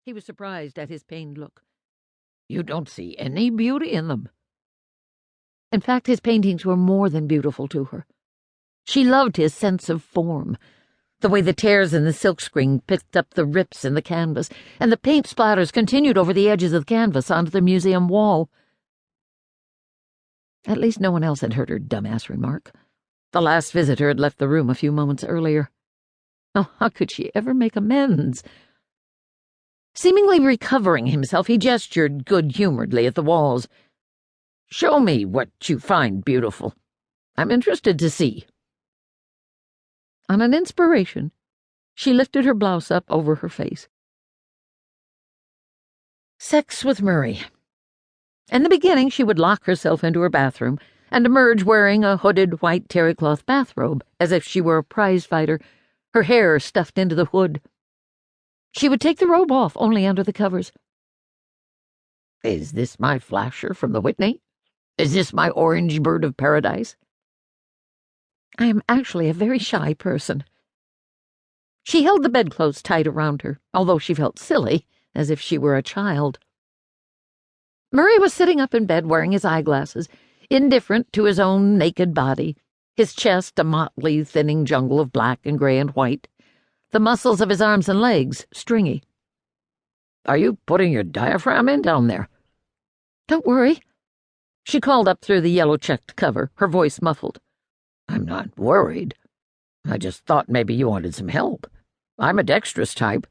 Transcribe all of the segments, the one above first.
He was surprised at his pained look. "You don't see any beauty in them." In fact, his paintings were more than beautiful to her. She loved his sense of form, the way the tears in the silkscreen picked up the rips in the canvas, and the paint splatters continued over the edges of the canvas onto the museum wall. At least no one else had heard her dumbass remark. The last visitor had left the room a few moments earlier. Oh, how could she ever make amends? Seemingly recovering himself, he gestured good-humoredly at the walls. "Show me what you find beautiful. I'm interested to see." On an inspiration, she lifted her blouse up over her face. Sex with Murray. In the beginning, she would lock herself into her bathroom and emerge wearing a hooded white terry-cloth bathrobe, as if she were a prize fighter, her hair stuffed into the hood. She would take the robe off only under the covers. "Is this my flasher from the Whitney? Is this my orange bird of paradise?" "I am actually a very shy person." She held the bedclothes tight around her, although she felt silly, as if she were a child. Murray was sitting up in bed wearing his eyeglasses, indifferent to his own naked body, his chest a motley, thinning jungle of black and gray and white, the muscles of his arms and legs stringy. "Are you putting your diaphragm in down there?" "Don't worry," she called up through the yellow-checked cover, her voice muffled. "I'm not worried. I just thought maybe you wanted some help. I'm a dexterous type."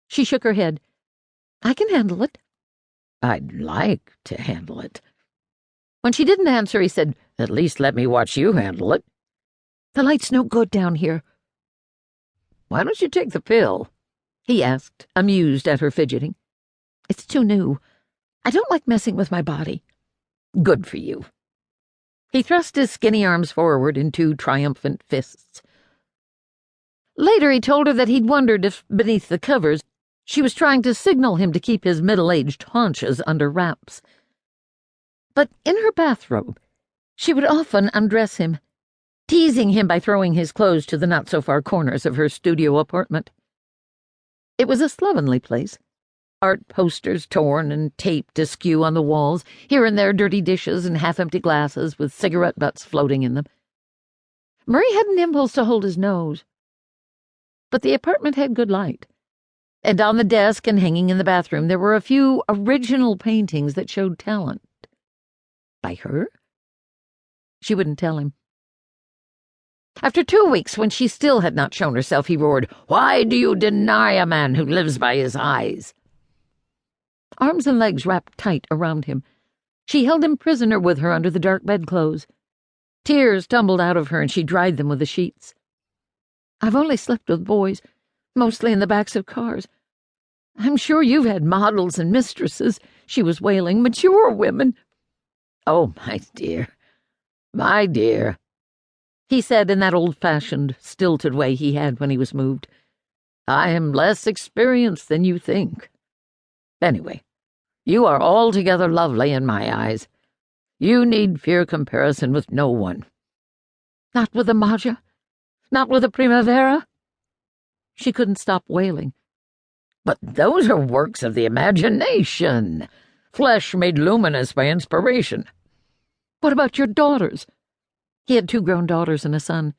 She shook her head. "I can handle it." "I'd like to handle it." When she didn't answer, he said, "At least let me watch you handle it." "The light's no good down here." "Why don't you take the pill?" he asked, amused at her fidgeting. "It's too new. I don't like messing with my body." "Good for you." He thrust his skinny arms forward in two triumphant fists. Later he told her that he'd wondered if, beneath the covers, she was trying to signal him to keep his middle-aged haunches under wraps. But in her bathrobe, she would often undress him, teasing him by throwing his clothes to the not-so-far corners of her studio apartment. It was a slovenly place. Art posters torn and taped askew on the walls, here and there dirty dishes and half-empty glasses with cigarette butts floating in them. Murray had an impulse to hold his nose. But the apartment had good light, and on the desk and hanging in the bathroom there were a few original paintings that showed talent. By her? She wouldn't tell him. After 2 weeks, when she still had not shown herself, he roared, "Why do you deny a man who lives by his eyes?" Arms and legs wrapped tight around him, she held him prisoner with her under the dark bedclothes. Tears tumbled out of her, and she dried them with the sheets. "I've only slept with boys, mostly in the backs of cars. I'm sure you've had models and mistresses," she was wailing, "mature women." "Oh, my dear," he said in that old-fashioned, stilted way he had when he was moved. "I am less experienced than you think. Anyway, you are altogether lovely in my eyes. You need fear comparison with no one." "Not with the Maggia? Not with the Primavera?" She couldn't stop wailing. "But those are works of the imagination, flesh made luminous by inspiration." "What about your daughters?" He had 2 grown daughters and a son.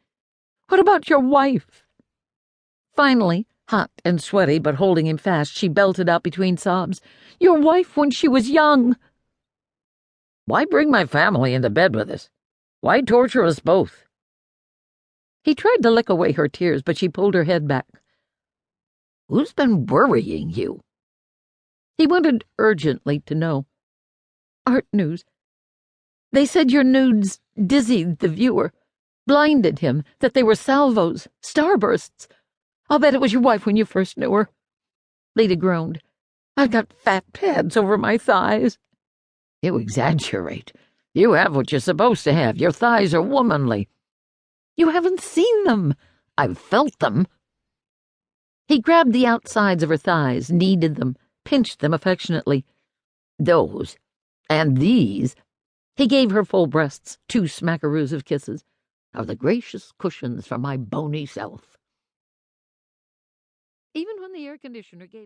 "What about your wife?" Finally, hot and sweaty but holding him fast, she belted out between sobs, "Your wife when she was young." "Why bring my family into bed with us? Why torture us both?" He tried to lick away her tears, but she pulled her head back. "Who's been worrying you?" He wanted urgently to know. "Art news. They said your nudes dizzied the viewer, blinded him, that they were salvos, starbursts. I'll bet it was your wife when you first knew her." Lita groaned. "I've got fat pads over my thighs." "You exaggerate. You have what you're supposed to have. Your thighs are womanly." "You haven't seen them." "I've felt them." He grabbed the outsides of her thighs, kneaded them, pinched them affectionately. "Those, and these," he gave her full breasts 2 smackaroos of kisses, "are the gracious cushions for my bony self." Even when the air conditioner gave